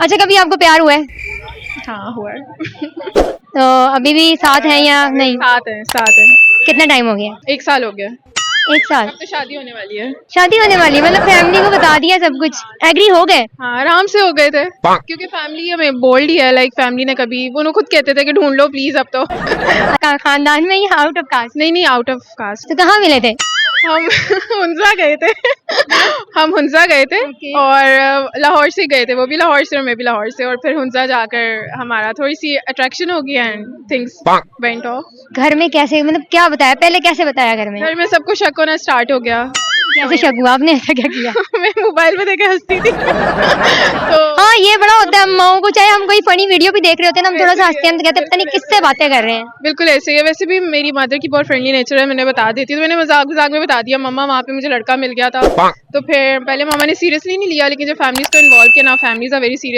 अच्छा, कभी आपको प्यार हुआ है? हाँ हुआ है। तो अभी भी साथ हैं या नहीं? साथ है। कितना टाइम हो गया? 1 साल हो गया। 1 साल। अब तो शादी होने वाली है। शादी होने वाली है, मतलब फैमिली को बता दिया सब कुछ, एग्री हो गए? हाँ आराम से हो गए थे क्योंकि फैमिली हमें बोल्ड ही है, लाइक फैमिली ने कभी वो लोग खुद कहते थे कि ढूंढ लो प्लीज अब तो। खानदान में या आउट ऑफ कास्ट? नहीं आउट ऑफ कास्ट। तो कहाँ मिले थे? हम हुंजा गए थे। हम हुंजा गए थे Okay. और लाहौर से गए थे, वो भी लाहौर से और मैं भी लाहौर से, और फिर हुंजा जाकर हमारा थोड़ी सी अट्रैक्शन हो गई एंड थिंग्स वेंट ऑफ। घर में कैसे, मतलब क्या बताया, पहले कैसे बताया घर में? घर में सबको शक होना स्टार्ट हो गया। कैसे शक हुआ, आपने ऐसा क्या किया? मैं मोबाइल में देखे हंसती थी। तो हाँ, ये बड़ा होता है अम्माओं को, चाहे हम कोई फनी वीडियो भी देख रहे होते हैं ना, हम थोड़ा सा हंसते हैं, हम तो कहते हैं पता नहीं किससे बातें कर रहे हैं। बिल्कुल ऐसे ही है। वैसे भी मेरी मदर की बहुत फ्रेंडली नेचर है, मैंने बता देती तो मैंने मजाक में बता दिया मम्मा वहाँ पे मुझे लड़का मिल गया था। तो फिर पहले मामा ने सीरियसली नहीं लिया, लेकिन जब फैमिलीज को इन्वॉल्व किया ना, फैमिलीज आर वेरी सीरियस।